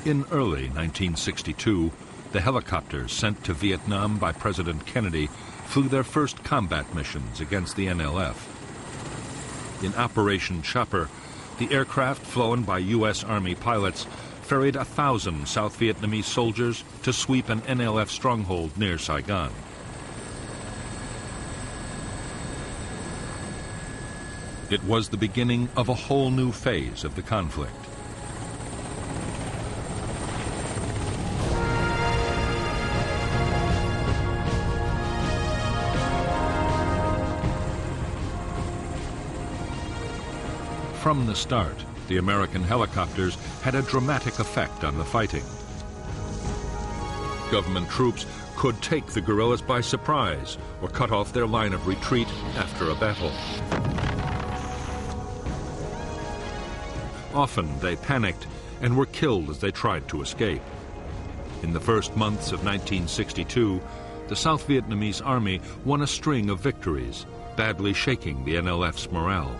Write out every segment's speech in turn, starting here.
In early 1962, the helicopters sent to Vietnam by President Kennedy flew their first combat missions against the NLF. In Operation Chopper, the aircraft flown by U.S. Army pilots ferried 1,000 South Vietnamese soldiers to sweep an NLF stronghold near Saigon. It was the beginning of a whole new phase of the conflict. From the start, the American helicopters had a dramatic effect on the fighting. Government troops could take the guerrillas by surprise or cut off their line of retreat after a battle. Often they panicked and were killed as they tried to escape. In the first months of 1962, the South Vietnamese army won a string of victories, badly shaking the NLF's morale.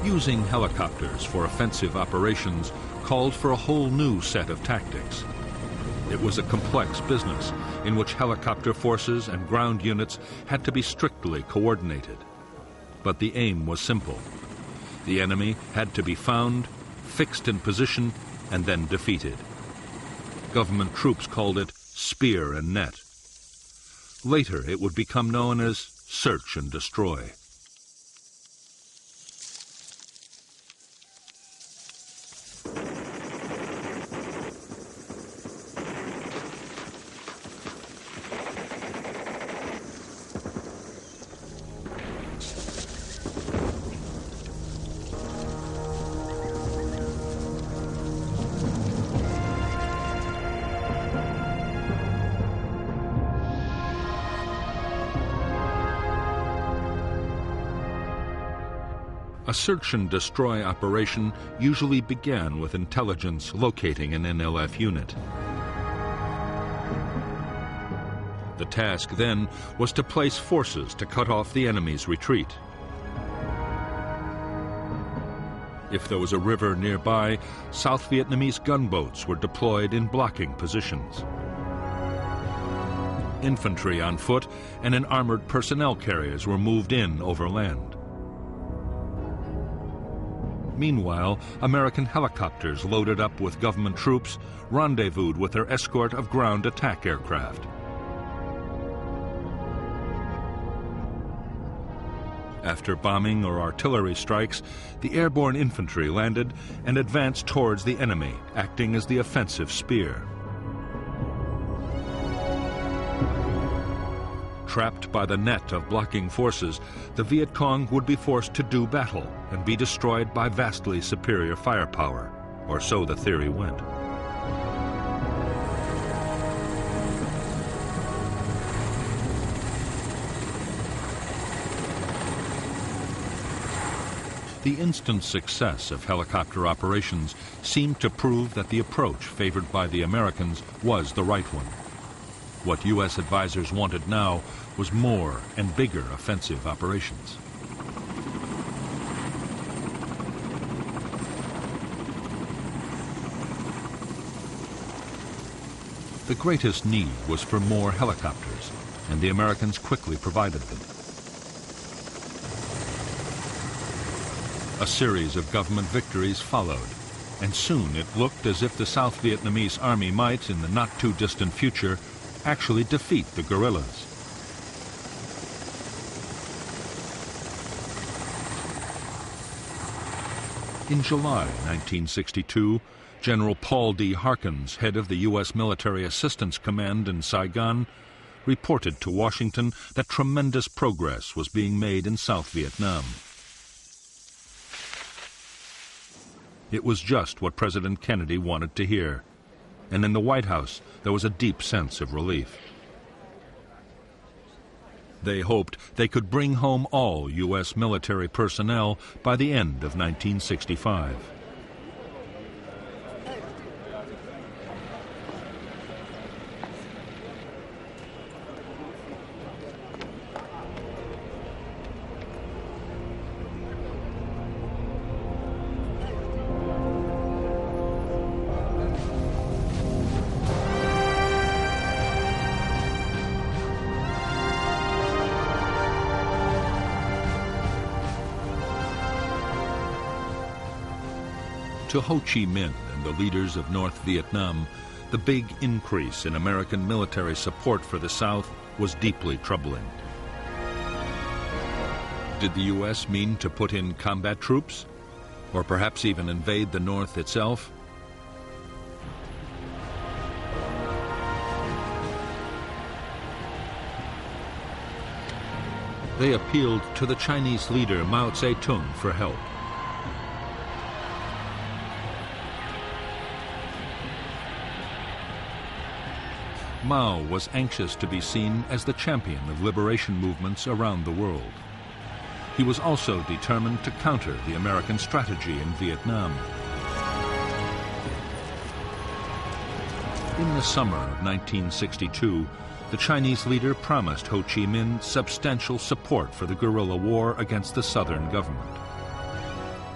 Using helicopters for offensive operations called for a whole new set of tactics. It was a complex business in which helicopter forces and ground units had to be strictly coordinated. But the aim was simple. The enemy had to be found, fixed in position, and then defeated. Government troops called it spear and net. Later, it would become known as search and destroy. A search and destroy operation usually began with intelligence locating an NLF unit. The task then was to place forces to cut off the enemy's retreat. If there was a river nearby, South Vietnamese gunboats were deployed in blocking positions. Infantry on foot and in armored personnel carriers were moved in overland. Meanwhile, American helicopters loaded up with government troops rendezvoused with their escort of ground attack aircraft. After bombing or artillery strikes, the airborne infantry landed and advanced towards the enemy, acting as the offensive spear. Trapped by the net of blocking forces, the Viet Cong would be forced to do battle and be destroyed by vastly superior firepower, or so the theory went. The instant success of helicopter operations seemed to prove that the approach favored by the Americans was the right one. What U.S. advisors wanted now was more and bigger offensive operations. The greatest need was for more helicopters, and the Americans quickly provided them. A series of government victories followed, and soon it looked as if the South Vietnamese army might, in the not-too-distant future, actually defeat the guerrillas. In July 1962, General Paul D. Harkins, head of the U.S. Military Assistance Command in Saigon, reported to Washington that tremendous progress was being made in South Vietnam. It was just what President Kennedy wanted to hear, and in the White House there was a deep sense of relief. They hoped they could bring home all U.S. military personnel by the end of 1965. To Ho Chi Minh and the leaders of North Vietnam, the big increase in American military support for the South was deeply troubling. Did the U.S. mean to put in combat troops? Or perhaps even invade the North itself? They appealed to the Chinese leader Mao Zedong for help. Mao was anxious to be seen as the champion of liberation movements around the world. He was also determined to counter the American strategy in Vietnam. In the summer of 1962, the Chinese leader promised Ho Chi Minh substantial support for the guerrilla war against the Southern government.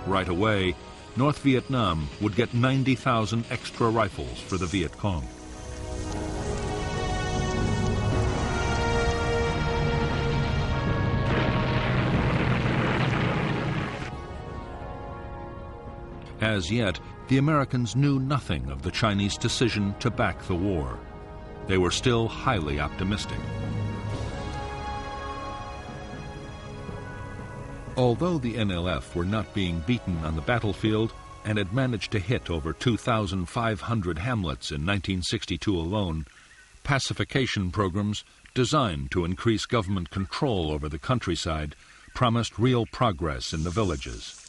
Right away, North Vietnam would get 90,000 extra rifles for the Viet Cong. As yet, the Americans knew nothing of the Chinese decision to back the war. They were still highly optimistic. Although the NLF were not being beaten on the battlefield and had managed to hit over 2,500 hamlets in 1962 alone, pacification programs designed to increase government control over the countryside promised real progress in the villages.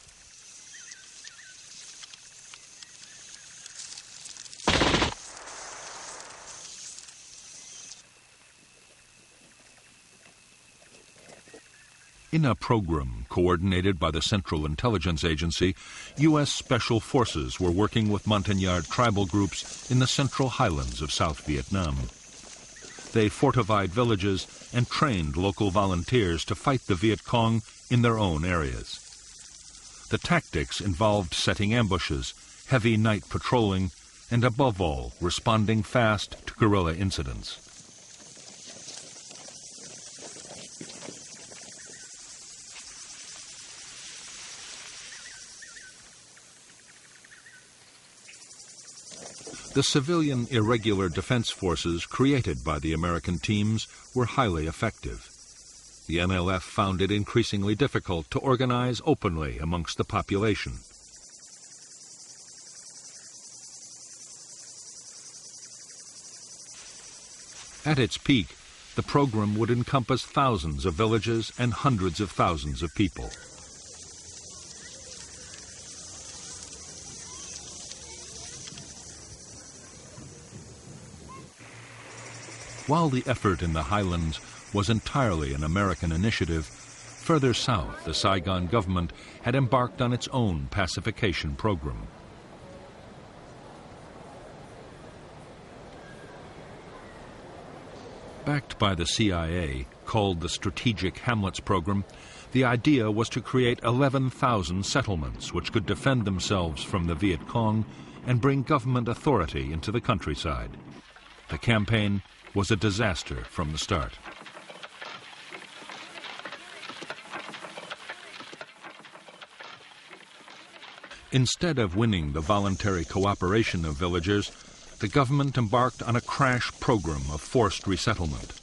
In a program coordinated by the Central Intelligence Agency, U.S. Special Forces were working with Montagnard tribal groups in the central highlands of South Vietnam. They fortified villages and trained local volunteers to fight the Viet Cong in their own areas. The tactics involved setting ambushes, heavy night patrolling, and above all, responding fast to guerrilla incidents. The civilian irregular defense forces created by the American teams were highly effective. The NLF found it increasingly difficult to organize openly amongst the population. At its peak, the program would encompass thousands of villages and hundreds of thousands of people. While the effort in the highlands was entirely an American initiative, further south the Saigon government had embarked on its own pacification program. Backed by the CIA, called the Strategic Hamlets Program, the idea was to create 11,000 settlements which could defend themselves from the Viet Cong and bring government authority into the countryside. The campaign was a disaster from the start. Instead of winning the voluntary cooperation of villagers, the government embarked on a crash program of forced resettlement.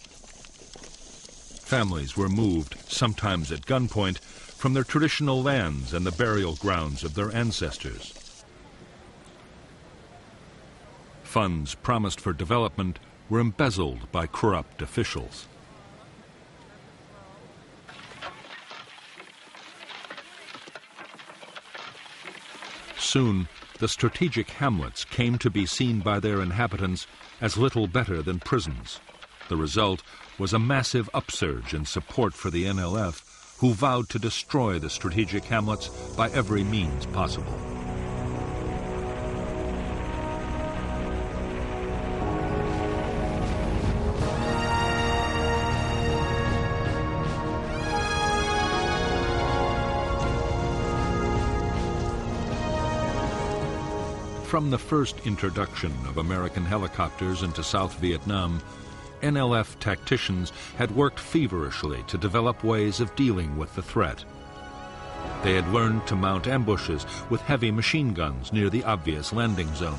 Families were moved, sometimes at gunpoint, from their traditional lands and the burial grounds of their ancestors. Funds promised for development were embezzled by corrupt officials. Soon, the strategic hamlets came to be seen by their inhabitants as little better than prisons. The result was a massive upsurge in support for the NLF, who vowed to destroy the strategic hamlets by every means possible. From the first introduction of American helicopters into South Vietnam, NLF tacticians had worked feverishly to develop ways of dealing with the threat. They had learned to mount ambushes with heavy machine guns near the obvious landing zones.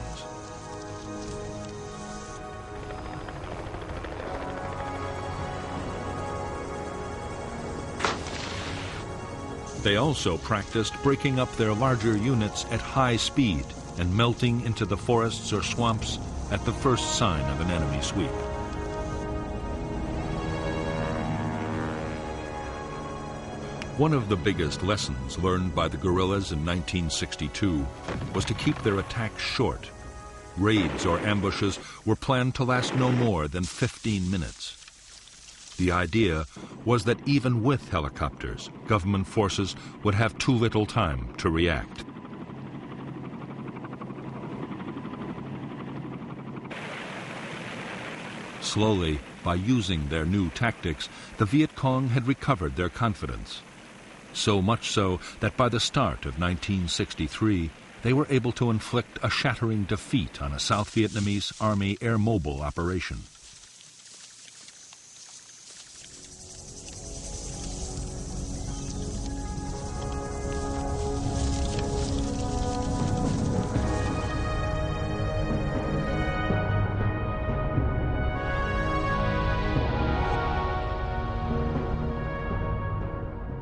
They also practiced breaking up their larger units at high speed and melting into the forests or swamps at the first sign of an enemy sweep. One of the biggest lessons learned by the guerrillas in 1962 was to keep their attacks short. Raids or ambushes were planned to last no more than 15 minutes. The idea was that even with helicopters, government forces would have too little time to react. Slowly, by using their new tactics, the Viet Cong had recovered their confidence. So much so that by the start of 1963, they were able to inflict a shattering defeat on a South Vietnamese Army air mobile operation.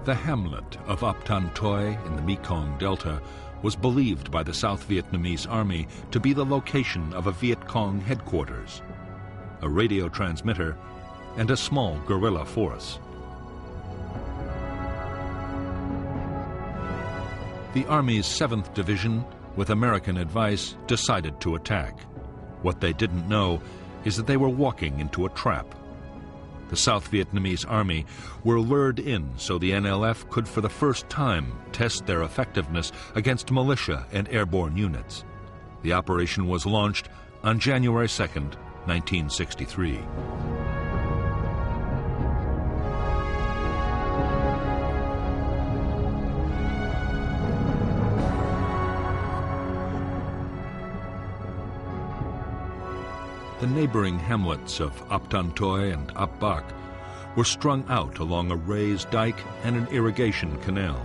The hamlet of Ap Tan Toi in the Mekong Delta was believed by the South Vietnamese Army to be the location of a Viet Cong headquarters, a radio transmitter, and a small guerrilla force. The Army's 7th Division, with American advice, decided to attack. What they didn't know is that they were walking into a trap. The South Vietnamese Army were lured in so the NLF could for the first time test their effectiveness against militia and airborne units. The operation was launched on January 2nd, 1963. The neighboring hamlets of Ap Tan Toi and Ap Bac were strung out along a raised dike and an irrigation canal.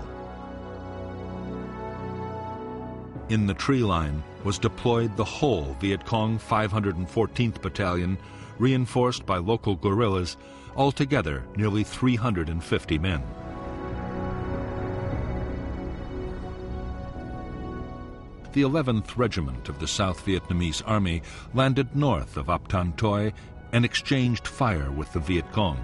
In the tree line was deployed the whole Viet Cong 514th Battalion, reinforced by local guerrillas, altogether nearly 350 men. The 11th Regiment of the South Vietnamese Army landed north of Ap Tan Toi and exchanged fire with the Viet Cong.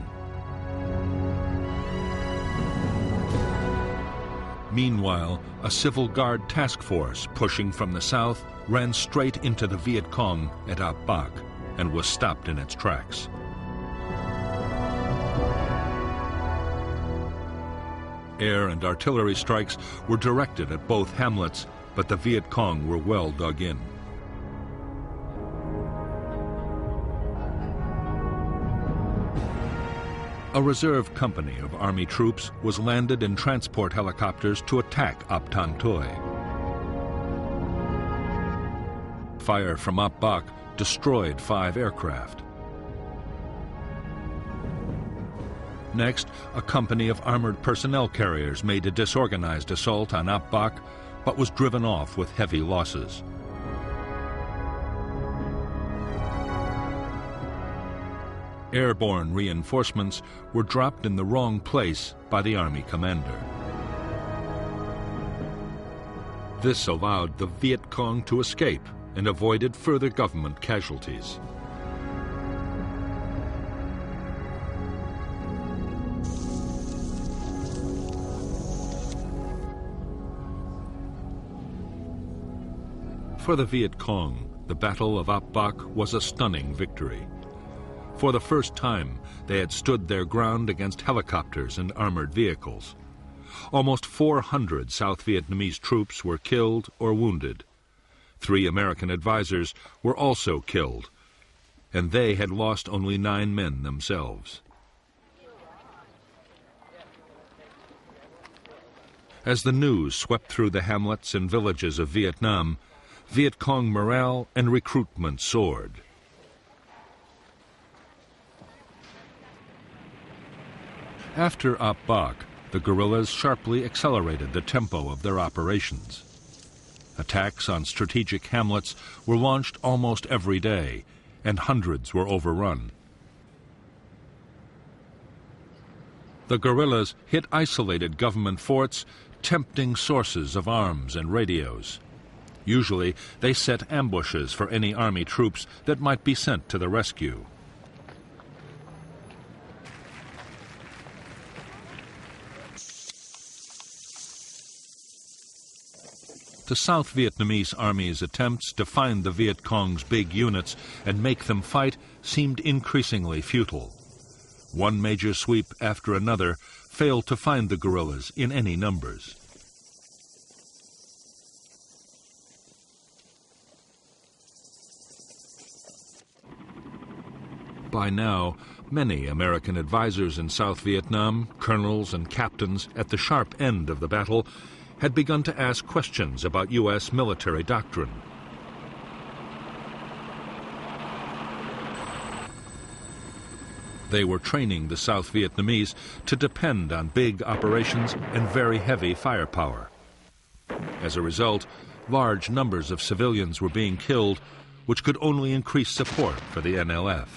Meanwhile, a Civil Guard task force pushing from the south ran straight into the Viet Cong at Ap Bac and was stopped in its tracks. Air and artillery strikes were directed at both hamlets, but the Viet Cong were well dug in. A reserve company of Army troops was landed in transport helicopters to attack Ap Tan Toi. Fire from Ap Bac destroyed 5 aircraft. Next, a company of armored personnel carriers made a disorganized assault on Ap Bac, but was driven off with heavy losses. Airborne reinforcements were dropped in the wrong place by the Army commander. This allowed the Viet Cong to escape and avoided further government casualties. For the Viet Cong, the Battle of Ap Bac was a stunning victory. For the first time, they had stood their ground against helicopters and armored vehicles. Almost 400 South Vietnamese troops were killed or wounded. 3 American advisors were also killed, and they had lost only 9 men themselves. As the news swept through the hamlets and villages of Vietnam, Viet Cong morale and recruitment soared. After Ap Bac, the guerrillas sharply accelerated the tempo of their operations. Attacks on strategic hamlets were launched almost every day, and hundreds were overrun. The guerrillas hit isolated government forts, tempting sources of arms and radios. Usually, they set ambushes for any army troops that might be sent to the rescue. The South Vietnamese Army's attempts to find the Viet Cong's big units and make them fight seemed increasingly futile. One major sweep after another failed to find the guerrillas in any numbers. By now, many American advisors in South Vietnam, colonels and captains at the sharp end of the battle, had begun to ask questions about U.S. military doctrine. They were training the South Vietnamese to depend on big operations and very heavy firepower. As a result, large numbers of civilians were being killed, which could only increase support for the NLF.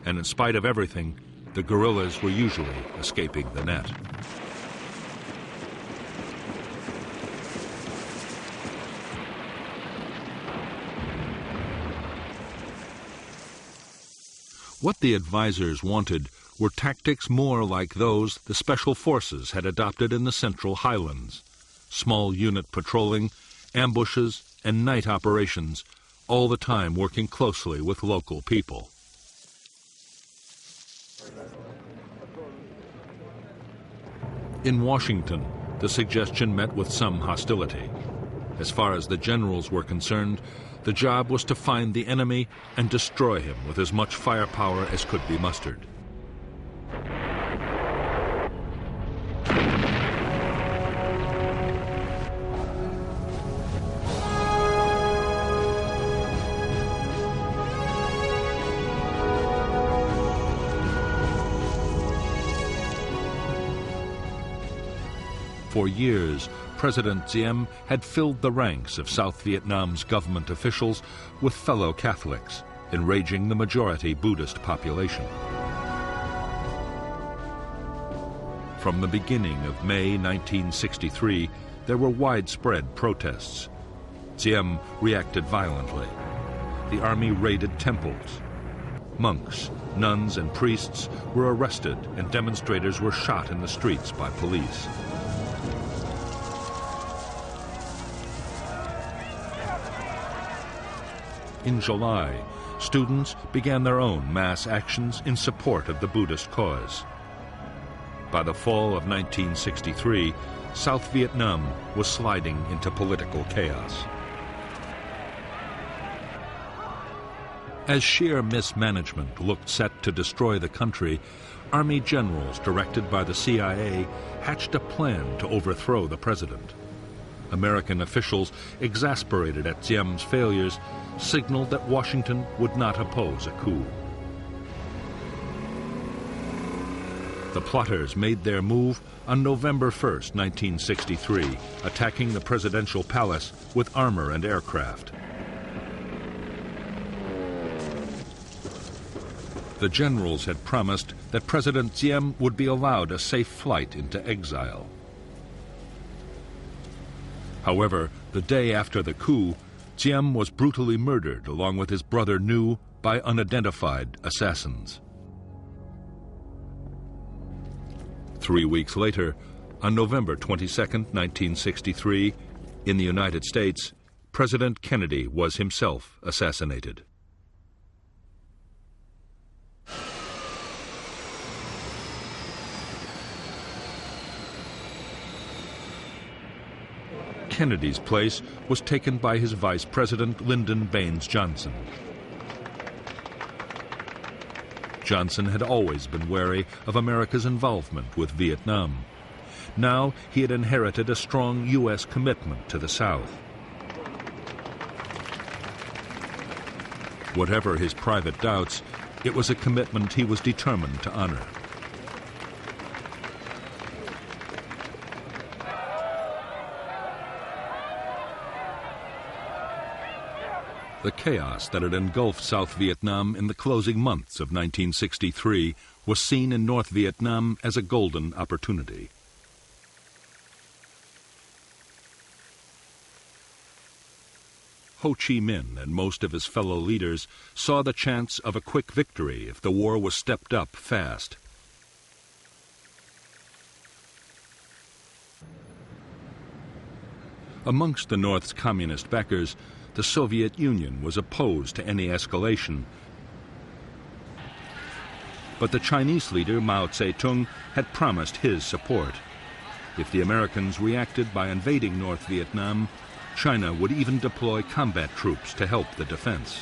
And in spite of everything, the guerrillas were usually escaping the net. What the advisors wanted were tactics more like those the Special Forces had adopted in the Central Highlands. Small unit patrolling, ambushes, and night operations, all the time working closely with local people. In Washington, the suggestion met with some hostility. As far as the generals were concerned, the job was to find the enemy and destroy him with as much firepower as could be mustered. For years, President Diem had filled the ranks of South Vietnam's government officials with fellow Catholics, enraging the majority Buddhist population. From the beginning of May 1963, there were widespread protests. Diem reacted violently. The army raided temples. Monks, nuns, and priests were arrested, and demonstrators were shot in the streets by police. In July, students began their own mass actions in support of the Buddhist cause. By the fall of 1963, South Vietnam was sliding into political chaos. As sheer mismanagement looked set to destroy the country, Army generals directed by the CIA hatched a plan to overthrow the president. American officials, exasperated at Diem's failures, signaled that Washington would not oppose a coup. The plotters made their move on November 1st, 1963, attacking the presidential palace with armor and aircraft. The generals had promised that President Diem would be allowed a safe flight into exile. However, the day after the coup, Diem was brutally murdered along with his brother Nhu by unidentified assassins. 3 weeks later, on November 22, 1963, in the United States, President Kennedy was himself assassinated. Kennedy's place was taken by his Vice President Lyndon Baines Johnson. Johnson had always been wary of America's involvement with Vietnam. Now he had inherited a strong U.S. commitment to the South. Whatever his private doubts, it was a commitment he was determined to honor. The chaos that had engulfed South Vietnam in the closing months of 1963 was seen in North Vietnam as a golden opportunity. Ho Chi Minh and most of his fellow leaders saw the chance of a quick victory if the war was stepped up fast. Amongst the North's communist backers, the Soviet Union was opposed to any escalation. But the Chinese leader Mao Zedong had promised his support. If the Americans reacted by invading North Vietnam, China would even deploy combat troops to help the defense.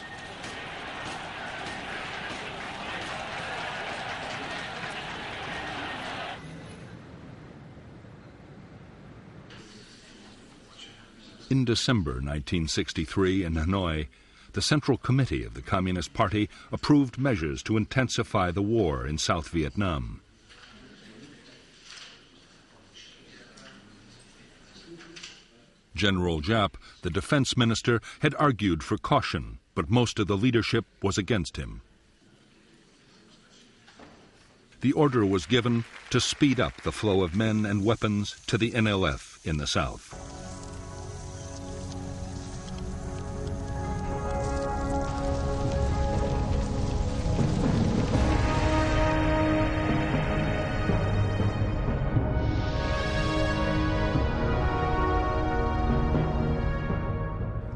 In December 1963 in Hanoi, the Central Committee of the Communist Party approved measures to intensify the war in South Vietnam. General Giap, the defense minister, had argued for caution, but most of the leadership was against him. The order was given to speed up the flow of men and weapons to the NLF in the south.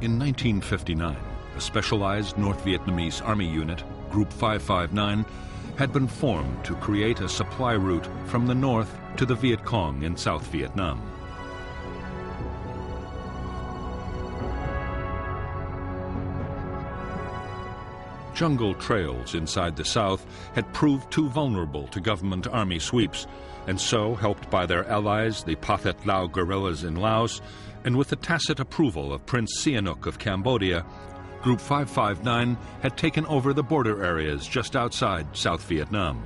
In 1959, a specialized North Vietnamese Army unit, Group 559, had been formed to create a supply route from the north to the Viet Cong in South Vietnam. Jungle trails inside the south had proved too vulnerable to government army sweeps, and so, helped by their allies, the Pathet Lao guerrillas in Laos, and with the tacit approval of Prince Sihanouk of Cambodia, Group 559 had taken over the border areas just outside South Vietnam.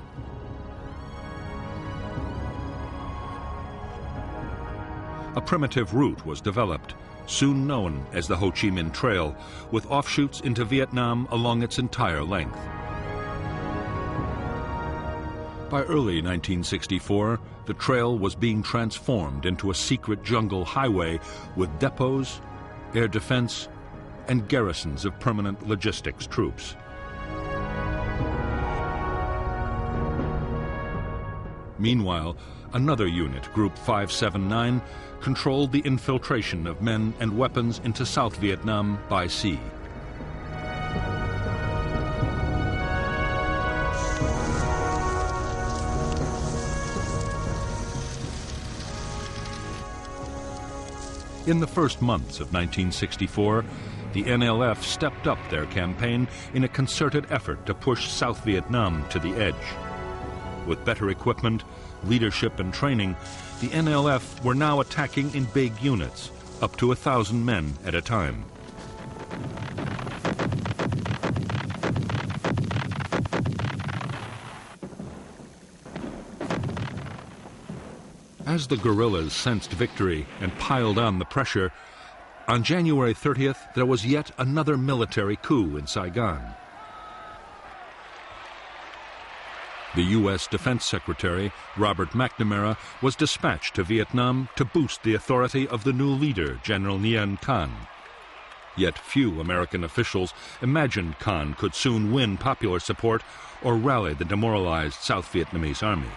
A primitive route was developed, soon known as the Ho Chi Minh Trail, with offshoots into Vietnam along its entire length. By early 1964, the trail was being transformed into a secret jungle highway with depots, air defense, and garrisons of permanent logistics troops. Meanwhile, another unit, Group 579, controlled the infiltration of men and weapons into South Vietnam by sea. In the first months of 1964, the NLF stepped up their campaign in a concerted effort to push South Vietnam to the edge. With better equipment, leadership, and training, the NLF were now attacking in big units, up to 1,000 men at a time. As the guerrillas sensed victory and piled on the pressure, on January 30th, there was yet another military coup in Saigon. The U.S. Defense Secretary, Robert McNamara, was dispatched to Vietnam to boost the authority of the new leader, General Nguyen Thanh. Yet few American officials imagined Thanh could soon win popular support or rally the demoralized South Vietnamese army.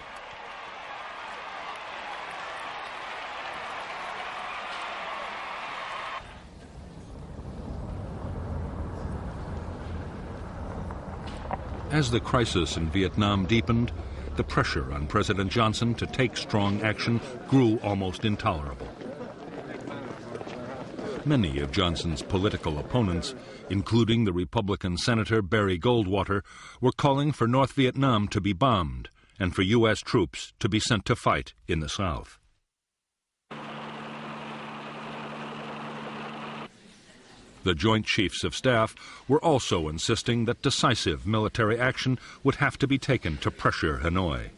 As the crisis in Vietnam deepened, the pressure on President Johnson to take strong action grew almost intolerable. Many of Johnson's political opponents, including the Republican Senator Barry Goldwater, were calling for North Vietnam to be bombed and for U.S. troops to be sent to fight in the South. The Joint Chiefs of Staff were also insisting that decisive military action would have to be taken to pressure Hanoi.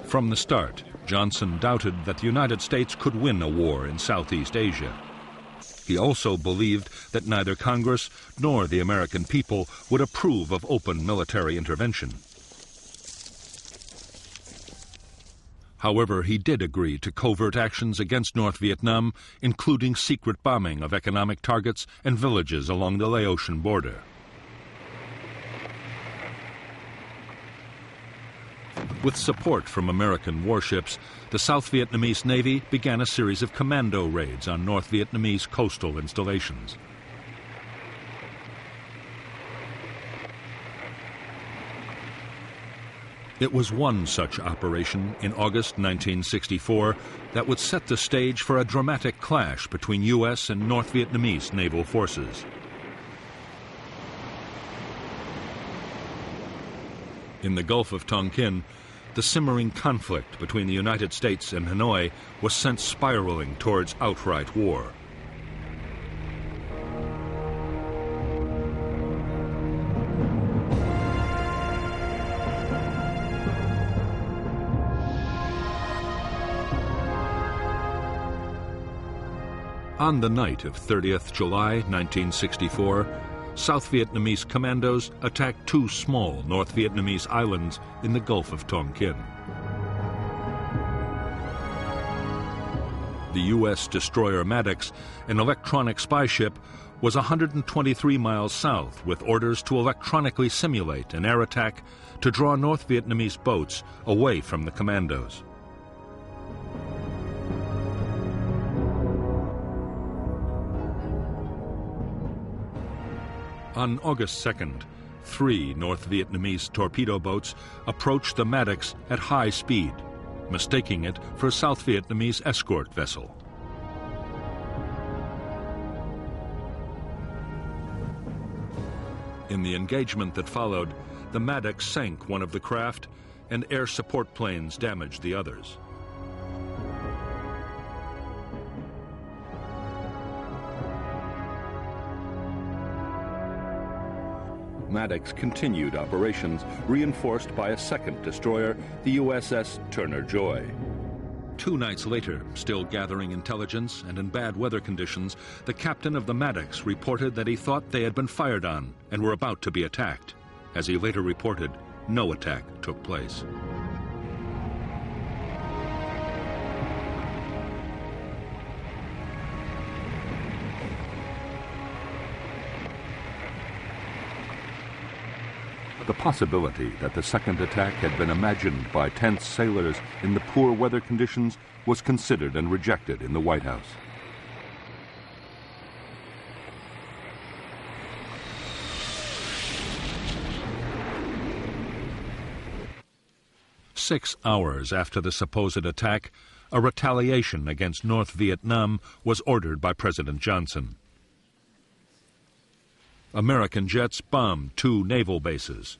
From the start, Johnson doubted that the United States could win a war in Southeast Asia. He also believed that neither Congress nor the American people would approve of open military intervention. However, he did agree to covert actions against North Vietnam, including secret bombing of economic targets and villages along the Laotian border. With support from American warships, the South Vietnamese Navy began a series of commando raids on North Vietnamese coastal installations. It was one such operation in August 1964 that would set the stage for a dramatic clash between U.S. and North Vietnamese naval forces. In the Gulf of Tonkin, the simmering conflict between the United States and Hanoi was sent spiraling towards outright war. On the night of 30th July 1964, South Vietnamese commandos attacked two small North Vietnamese islands in the Gulf of Tonkin. The U.S. destroyer Maddox, an electronic spy ship, was 123 miles south with orders to electronically simulate an air attack to draw North Vietnamese boats away from the commandos. On August 2nd, 3 North Vietnamese torpedo boats approached the Maddox at high speed, mistaking it for a South Vietnamese escort vessel. In the engagement that followed, the Maddox sank one of the craft and air support planes damaged the others. Maddox continued operations, reinforced by a second destroyer, the USS Turner Joy. 2 nights later, still gathering intelligence and in bad weather conditions, the captain of the Maddox reported that he thought they had been fired on and were about to be attacked. As he later reported, no attack took place. The possibility that the second attack had been imagined by tense sailors in the poor weather conditions was considered and rejected in the White House. Six hours after the supposed attack, a retaliation against North Vietnam was ordered by President Johnson. American jets bombed 2 naval bases.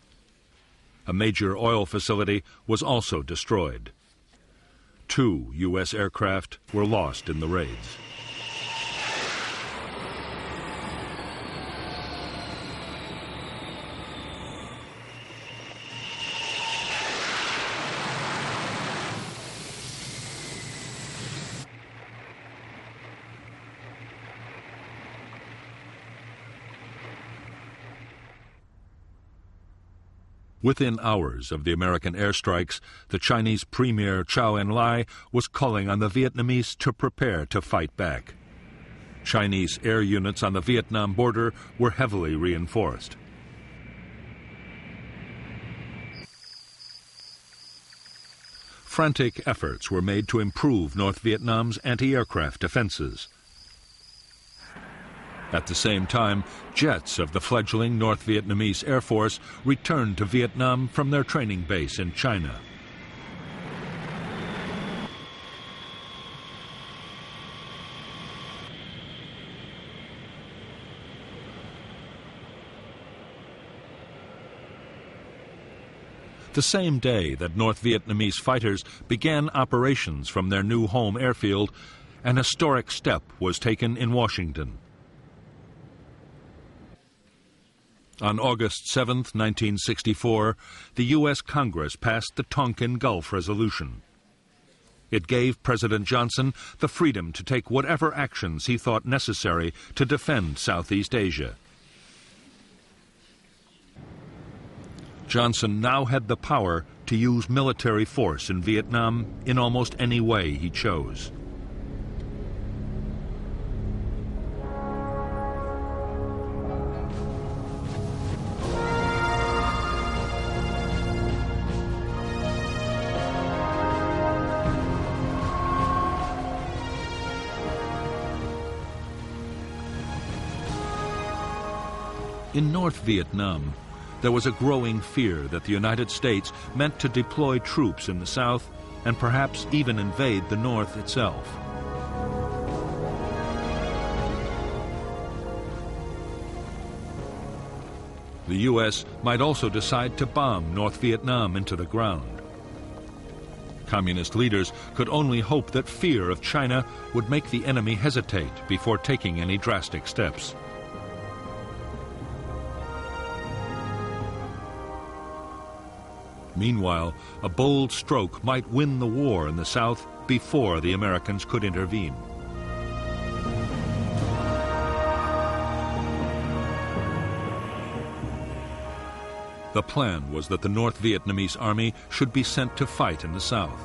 A major oil facility was also destroyed. 2 U.S. aircraft were lost in the raids. Within hours of the American airstrikes, the Chinese Premier Chou En-lai was calling on the Vietnamese to prepare to fight back. Chinese air units on the Vietnam border were heavily reinforced. Frantic efforts were made to improve North Vietnam's anti-aircraft defenses. At the same time, jets of the fledgling North Vietnamese Air Force returned to Vietnam from their training base in China. The same day that North Vietnamese fighters began operations from their new home airfield, an historic step was taken in Washington. On August 7, 1964, the U.S. Congress passed the Tonkin Gulf Resolution. It gave President Johnson the freedom to take whatever actions he thought necessary to defend Southeast Asia. Johnson now had the power to use military force in Vietnam in almost any way he chose. In North Vietnam, there was a growing fear that the United States meant to deploy troops in the south and perhaps even invade the north itself. The U.S. might also decide to bomb North Vietnam into the ground. Communist leaders could only hope that fear of China would make the enemy hesitate before taking any drastic steps. Meanwhile, a bold stroke might win the war in the South before the Americans could intervene. The plan was that the North Vietnamese army should be sent to fight in the South.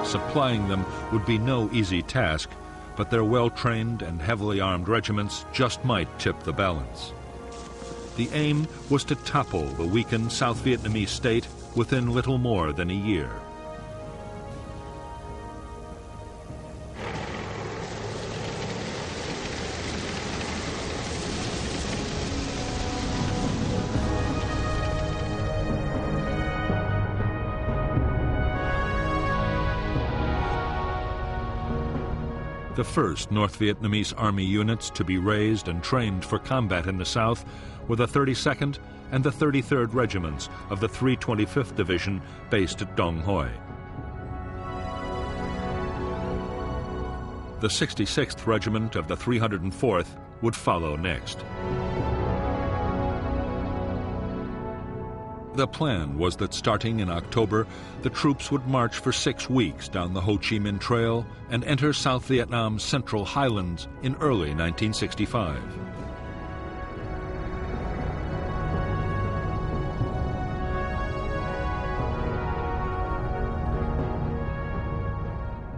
Supplying them would be no easy task, but their well-trained and heavily armed regiments just might tip the balance. The aim was to topple the weakened South Vietnamese state within little more than a year. The first North Vietnamese Army units to be raised and trained for combat in the South were the 32nd and the 33rd Regiments of the 325th Division based at Dong Hoi. The 66th Regiment of the 304th would follow next. The plan was that starting in October, the troops would march for 6 weeks down the Ho Chi Minh Trail and enter South Vietnam's central highlands in early 1965.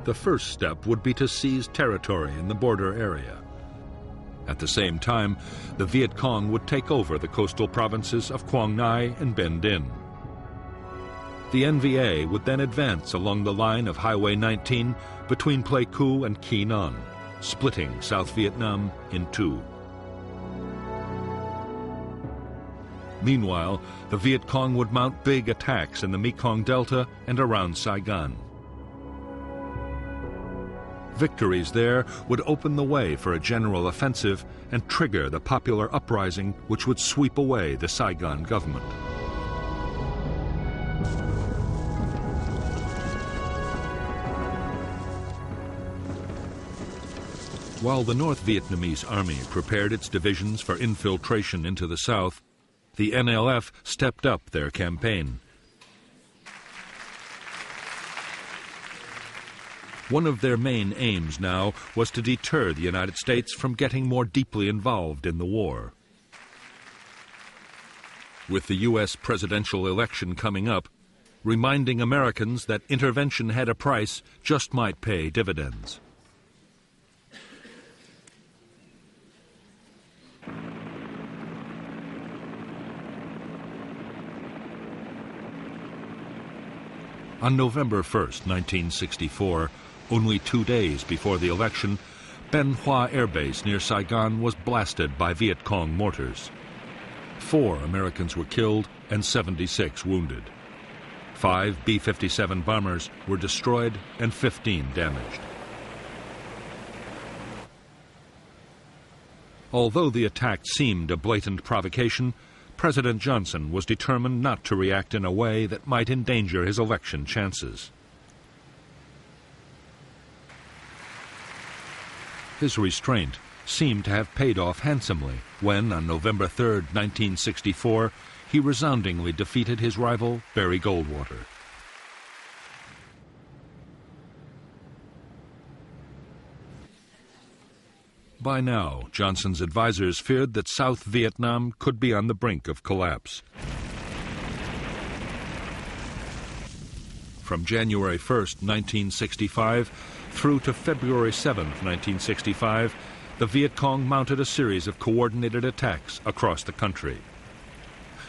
The first step would be to seize territory in the border area. At the same time, the Viet Cong would take over the coastal provinces of Quang Ngai and Bien Dinh. The NVA would then advance along the line of Highway 19 between Pleiku and Quy Nhon, splitting South Vietnam in two. Meanwhile, the Viet Cong would mount big attacks in the Mekong Delta and around Saigon. Victories there would open the way for a general offensive and trigger the popular uprising which would sweep away the Saigon government. While the North Vietnamese Army prepared its divisions for infiltration into the South, the NLF stepped up their campaign. One of their main aims now was to deter the United States from getting more deeply involved in the war. With the U.S. presidential election coming up, reminding Americans that intervention had a price just might pay dividends. On November 1st, 1964, only 2 days before the election, Ben Hoa Air Base near Saigon was blasted by Viet Cong mortars. 4 Americans were killed and 76 wounded. 5 B-57 bombers were destroyed and 15 damaged. Although the attack seemed a blatant provocation, President Johnson was determined not to react in a way that might endanger his election chances. His restraint seemed to have paid off handsomely when, on November 3, 1964, he resoundingly defeated his rival, Barry Goldwater. By now, Johnson's advisors feared that South Vietnam could be on the brink of collapse. From January 1st, 1965, through to February 7th, 1965, the Viet Cong mounted a series of coordinated attacks across the country.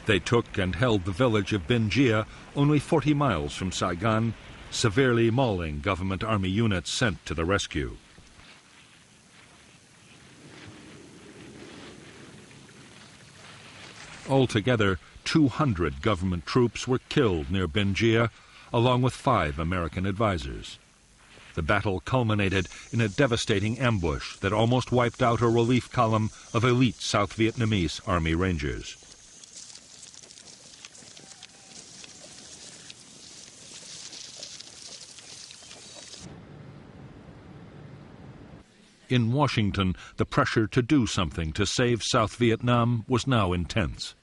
They took and held the village of Binh Gia, only 40 miles from Saigon, severely mauling government army units sent to the rescue. Altogether, 200 government troops were killed near Binh Gia, along with 5 American advisors. The battle culminated in a devastating ambush that almost wiped out a relief column of elite South Vietnamese Army Rangers. In Washington, the pressure to do something to save South Vietnam was now intense.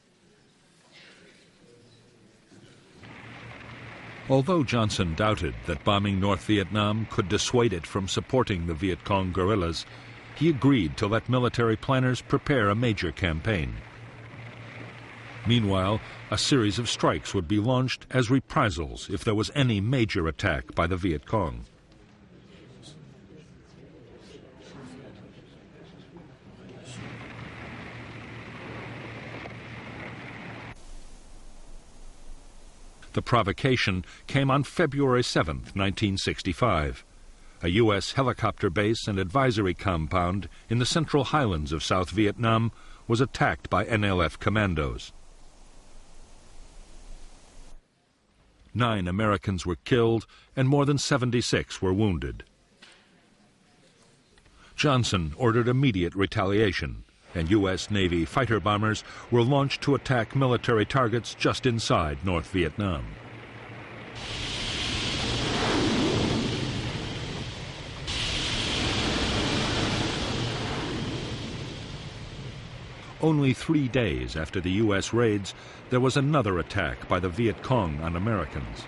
Although Johnson doubted that bombing North Vietnam could dissuade it from supporting the Viet Cong guerrillas, he agreed to let military planners prepare a major campaign. Meanwhile, a series of strikes would be launched as reprisals if there was any major attack by the Viet Cong. The provocation came on February 7, 1965. A U.S. helicopter base and advisory compound in the central highlands of South Vietnam was attacked by NLF commandos. 9 Americans were killed and more than 76 were wounded. Johnson ordered immediate retaliation, and U.S. Navy fighter bombers were launched to attack military targets just inside North Vietnam. Only 3 days after the U.S. raids, there was another attack by the Viet Cong on Americans.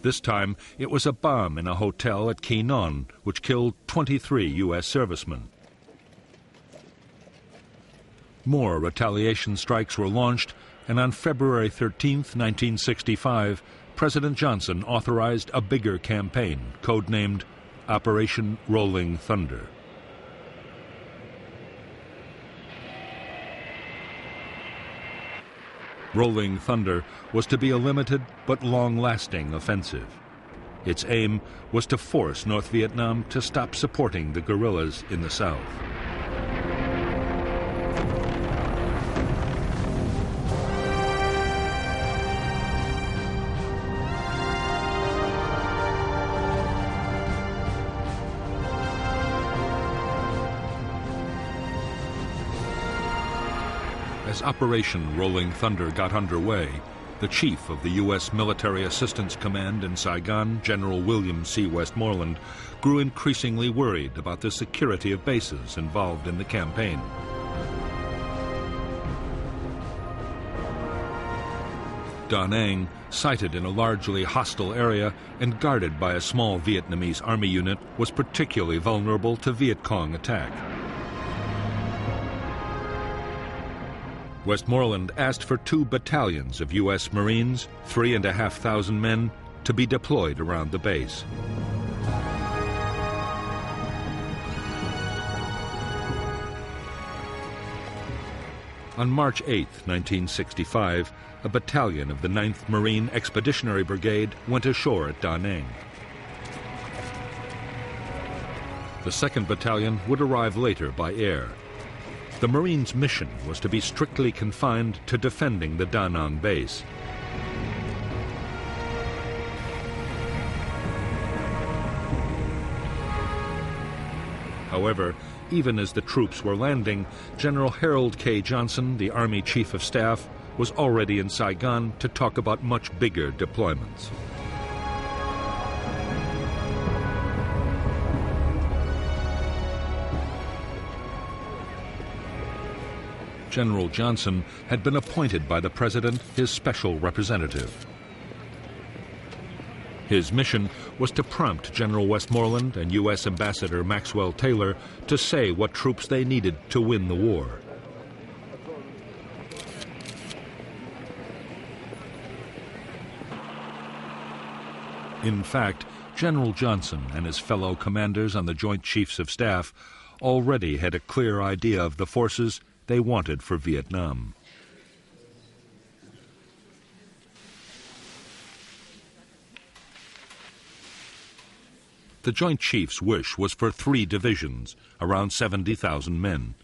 This time, it was a bomb in a hotel at Quy Nhon, which killed 23 U.S. servicemen. More retaliation strikes were launched, and on February 13, 1965, President Johnson authorized a bigger campaign, codenamed Operation Rolling Thunder. Rolling Thunder was to be a limited but long-lasting offensive. Its aim was to force North Vietnam to stop supporting the guerrillas in the south. As Operation Rolling Thunder got underway, the chief of the U.S. Military Assistance Command in Saigon, General William C. Westmoreland, grew increasingly worried about the security of bases involved in the campaign. Da Nang, sited in a largely hostile area and guarded by a small Vietnamese army unit, was particularly vulnerable to Viet Cong attack. Westmoreland asked for 2 battalions of U.S. Marines, 3,500 men, to be deployed around the base. On March 8, 1965, a battalion of the 9th Marine Expeditionary Brigade went ashore at Da Nang. The 2nd Battalion would arrive later by air. The Marines' mission was to be strictly confined to defending the Da Nang base. However, even as the troops were landing, General Harold K. Johnson, the Army Chief of Staff, was already in Saigon to talk about much bigger deployments. General Johnson had been appointed by the president his special representative. His mission was to prompt General Westmoreland and U.S. Ambassador Maxwell Taylor to say what troops they needed to win the war. In fact, General Johnson and his fellow commanders on the Joint Chiefs of Staff already had a clear idea of the forces they wanted for Vietnam. The Joint Chiefs' wish was for 3 divisions, around 70,000 men.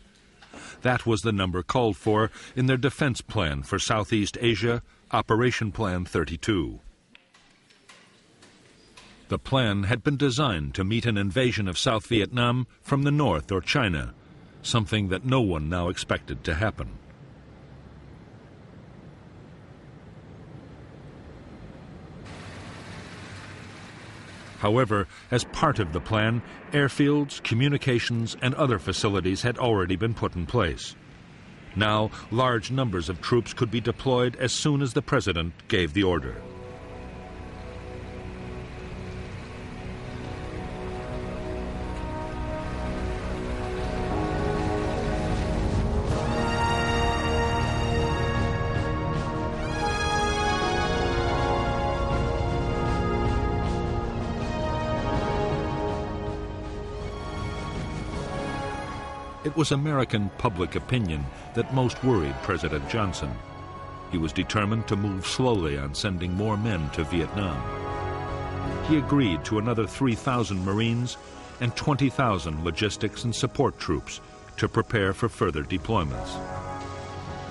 That was the number called for in their defense plan for Southeast Asia, Operation Plan 32. The plan had been designed to meet an invasion of South Vietnam from the north or China, something that no one now expected to happen. However, as part of the plan, airfields, communications, and other facilities had already been put in place. Now, large numbers of troops could be deployed as soon as the President gave the order. It was American public opinion that most worried President Johnson. He was determined to move slowly on sending more men to Vietnam. He agreed to another 3,000 Marines and 20,000 logistics and support troops to prepare for further deployments.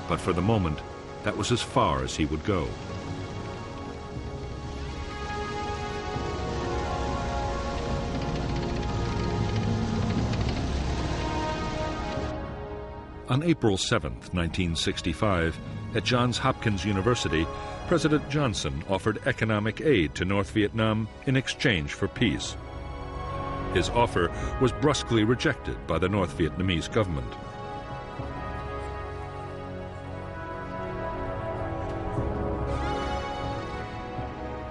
But for the moment, that was as far as he would go. On April 7, 1965, at Johns Hopkins University, President Johnson offered economic aid to North Vietnam in exchange for peace. His offer was brusquely rejected by the North Vietnamese government.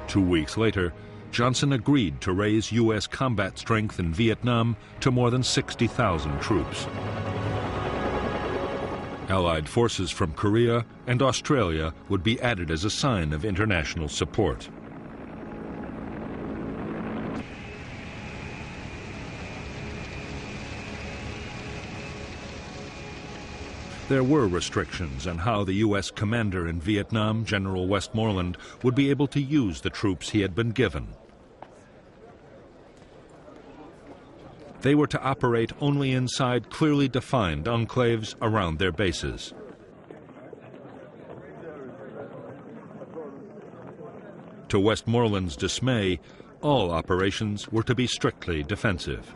Two weeks later, Johnson agreed to raise U.S. combat strength in Vietnam to more than 60,000 troops. Allied forces from Korea and Australia would be added as a sign of international support. There were restrictions on how the U.S. commander in Vietnam, General Westmoreland, would be able to use the troops he had been given. They were to operate only inside clearly defined enclaves around their bases. To Westmoreland's dismay, all operations were to be strictly defensive.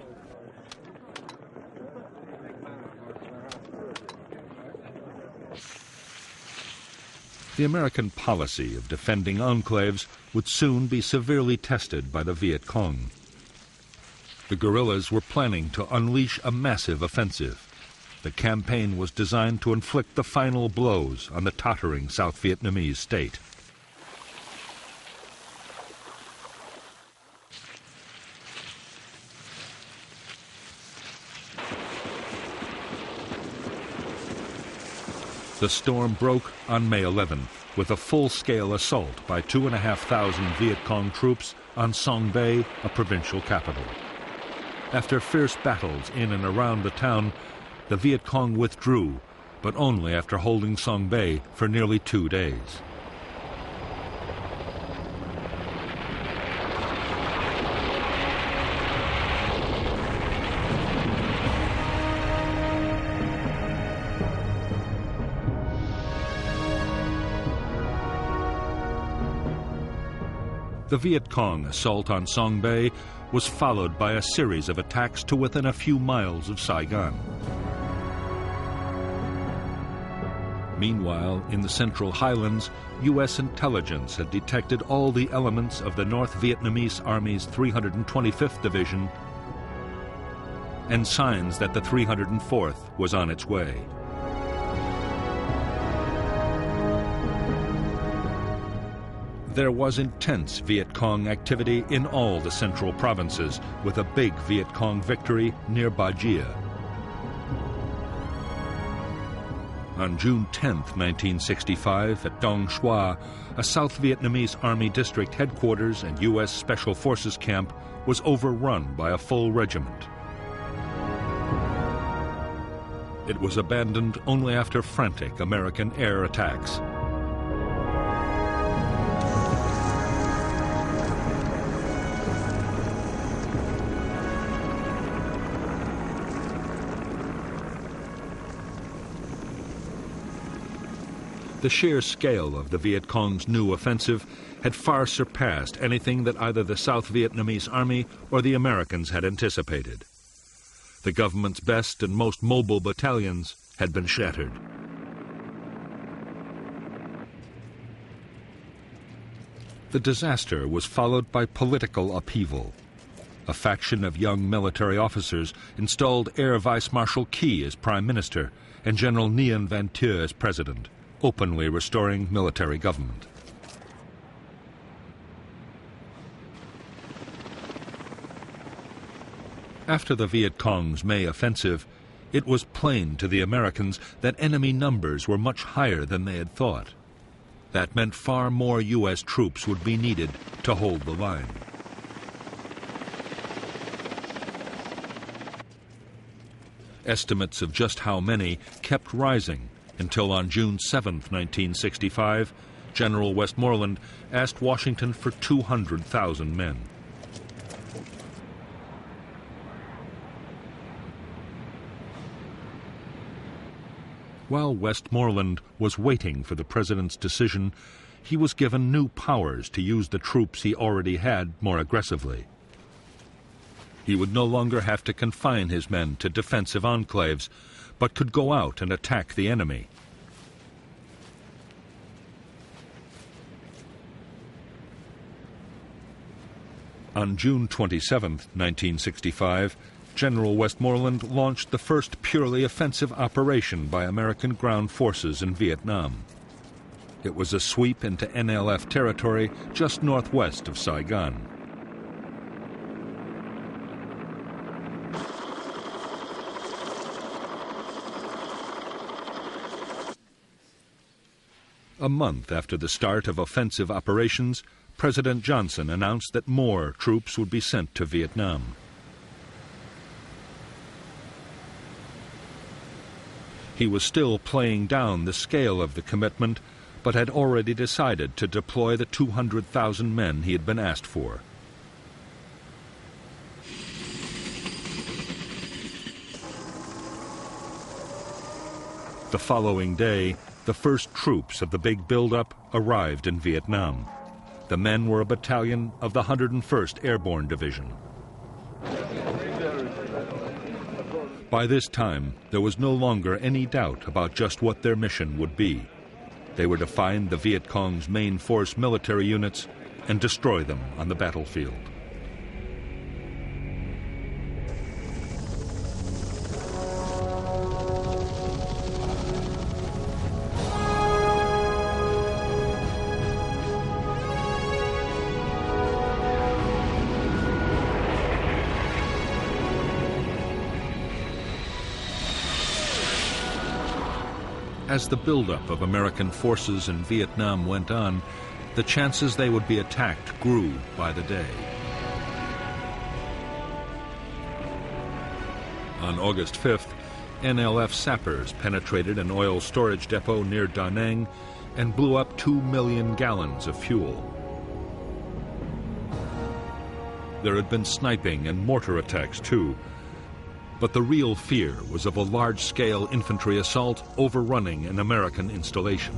The American policy of defending enclaves would soon be severely tested by the Viet Cong. The guerrillas were planning to unleash a massive offensive. The campaign was designed to inflict the final blows on the tottering South Vietnamese state. The storm broke on May 11th with a full-scale assault by 2,500 Viet Cong troops on Song Bay, a provincial capital. After fierce battles in and around the town, the Viet Cong withdrew, but only after holding Song Bay for nearly 2 days. The Viet Cong assault on Song Bay was followed by a series of attacks to within a few miles of Saigon. Meanwhile, in the Central Highlands, U.S. intelligence had detected all the elements of the North Vietnamese Army's 325th Division and signs that the 304th was on its way. There was intense Viet Cong activity in all the central provinces, with a big Viet Cong victory near Ba Jia. On June 10, 1965, at Dong Xoa, a South Vietnamese Army district headquarters and U.S. Special Forces camp was overrun by a full regiment. It was abandoned only after frantic American air attacks. The sheer scale of the Viet Cong's new offensive had far surpassed anything that either the South Vietnamese Army or the Americans had anticipated. The government's best and most mobile battalions had been shattered. The disaster was followed by political upheaval. A faction of young military officers installed Air Vice Marshal Key as Prime Minister and General Nguyen Van Thieu as President, openly restoring military government. After the Viet Cong's May offensive, it was plain to the Americans that enemy numbers were much higher than they had thought. That meant far more U.S. troops would be needed to hold the line. Estimates of just how many kept rising until on June 7, 1965, General Westmoreland asked Washington for 200,000 men. While Westmoreland was waiting for the president's decision, he was given new powers to use the troops he already had more aggressively. He would no longer have to confine his men to defensive enclaves, but could go out and attack the enemy. On June 27, 1965, General Westmoreland launched the first purely offensive operation by American ground forces in Vietnam. It was a sweep into NLF territory just northwest of Saigon. A month after the start of offensive operations, President Johnson announced that more troops would be sent to Vietnam. He was still playing down the scale of the commitment, but had already decided to deploy the 200,000 men he had been asked for. The following day, the first troops of the big buildup arrived in Vietnam. The men were a battalion of the 101st Airborne Division. By this time, there was no longer any doubt about just what their mission would be. They were to find the Viet Cong's main force military units and destroy them on the battlefield. As the buildup of American forces in Vietnam went on, the chances they would be attacked grew by the day. On August 5th, NLF sappers penetrated an oil storage depot near Da Nang and blew up 2 million gallons of fuel. There had been sniping and mortar attacks too, but the real fear was of a large-scale infantry assault overrunning an American installation.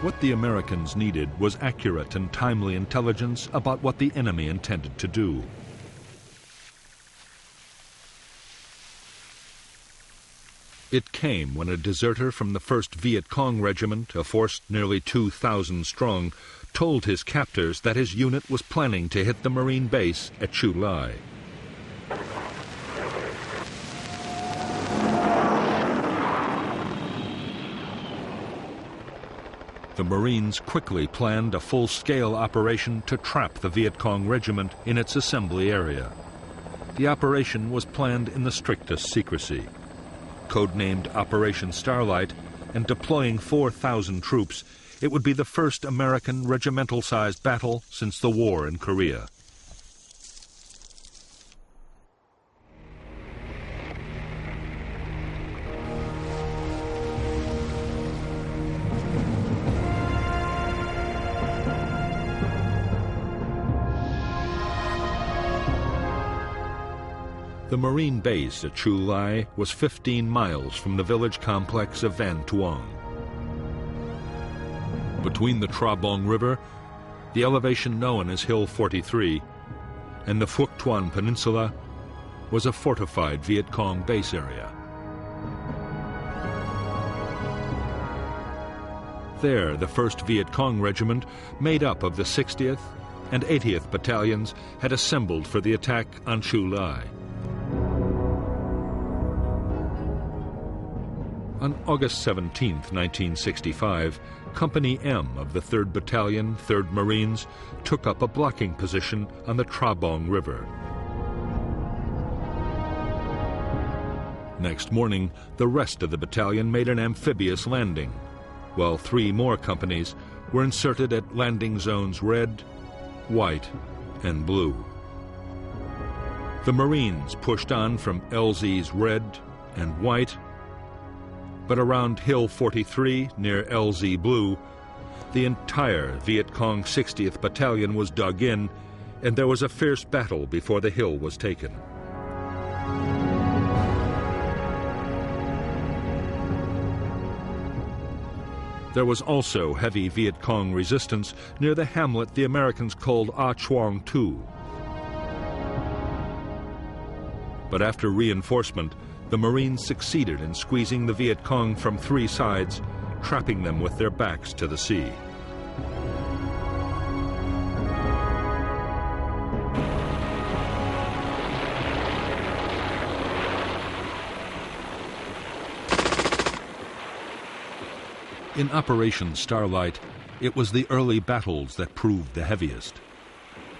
What the Americans needed was accurate and timely intelligence about what the enemy intended to do. It came when a deserter from the 1st Viet Cong Regiment, a force nearly 2,000 strong, told his captors that his unit was planning to hit the Marine base at Chu Lai. The Marines quickly planned a full-scale operation to trap the Viet Cong regiment in its assembly area. The operation was planned in the strictest secrecy. Codenamed Operation Starlight, and deploying 4,000 troops, it would be the first American regimental-sized battle since the war in Korea. The Marine base at Chu Lai was 15 miles from the village complex of Van Tuong. Between the Tra Bong River, the elevation known as Hill 43, and the Phuoc Tuan Peninsula was a fortified Viet Cong base area. There, the 1st Viet Cong Regiment, made up of the 60th and 80th Battalions, had assembled for the attack on Chu Lai. On August 17, 1965, Company M of the 3rd Battalion, 3rd Marines, took up a blocking position on the Tra Bong River. Next morning, the rest of the battalion made an amphibious landing, while 3 more companies were inserted at landing zones Red, White, and Blue. The Marines pushed on from LZ's Red and White, but around Hill 43, near LZ Blue, the entire Viet Cong 60th Battalion was dug in, and there was a fierce battle before the hill was taken. There was also heavy Viet Cong resistance near the hamlet the Americans called Ah Chuang Tu. But after reinforcement, the Marines succeeded in squeezing the Viet Cong from 3 sides, trapping them with their backs to the sea. In Operation Starlight, it was the early battles that proved the heaviest.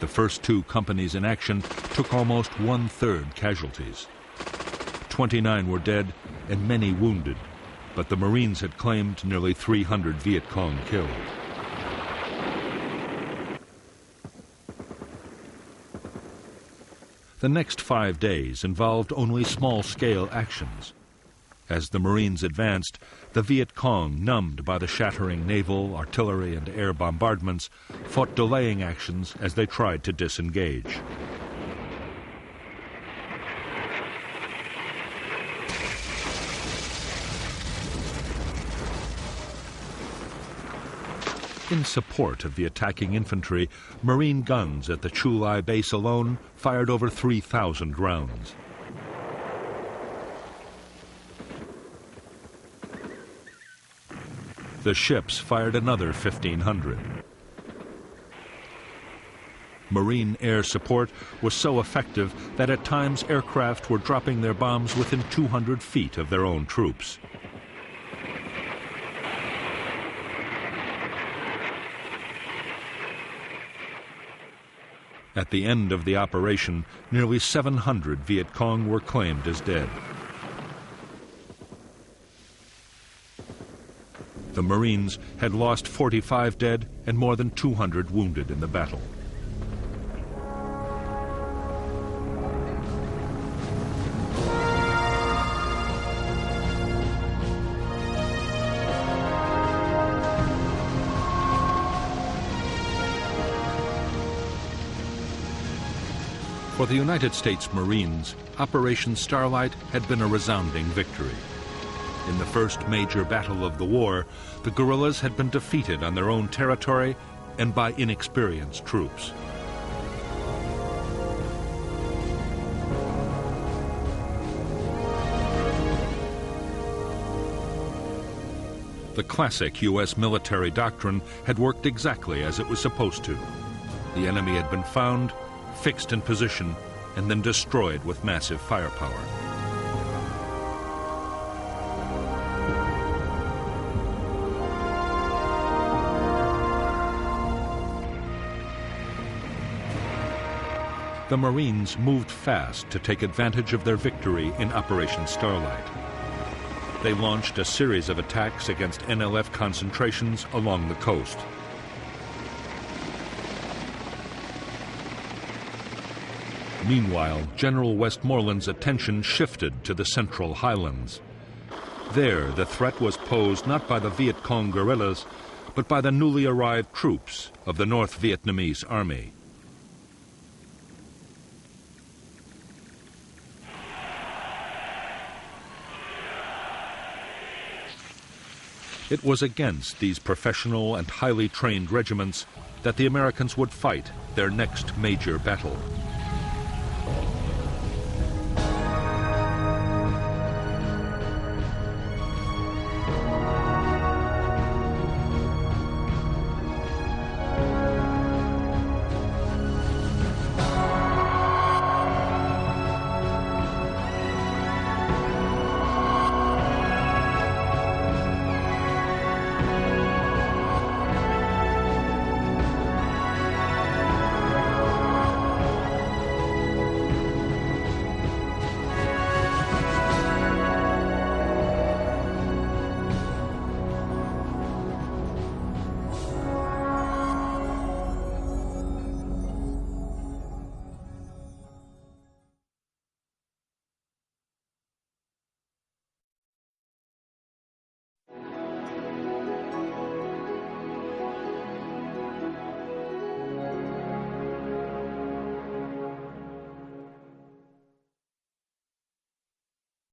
The first 2 companies in action took almost 1/3 casualties. 29 were dead and many wounded, but the Marines had claimed nearly 300 Viet Cong killed. The next 5 days involved only small-scale actions. As the Marines advanced, the Viet Cong, numbed by the shattering naval, artillery, and air bombardments, fought delaying actions as they tried to disengage. In support of the attacking infantry, Marine guns at the Chu Lai base alone fired over 3,000 rounds. The ships fired another 1,500. Marine air support was so effective that at times aircraft were dropping their bombs within 200 feet of their own troops. At the end of the operation, nearly 700 Viet Cong were claimed as dead. The Marines had lost 45 dead and more than 200 wounded in the battle. For the United States Marines, Operation Starlight had been a resounding victory. In the first major battle of the war, the guerrillas had been defeated on their own territory and by inexperienced troops. The classic U.S. military doctrine had worked exactly as it was supposed to. The enemy had been found, fixed in position, and then destroyed with massive firepower. the Marines moved fast to take advantage of their victory in Operation Starlight. They launched a series of attacks against NLF concentrations along the coast. Meanwhile, General Westmoreland's attention shifted to the Central Highlands. There, the threat was posed not by the Viet Cong guerrillas, but by the newly arrived troops of the North Vietnamese Army. It was against these professional and highly trained regiments that the Americans would fight their next major battle.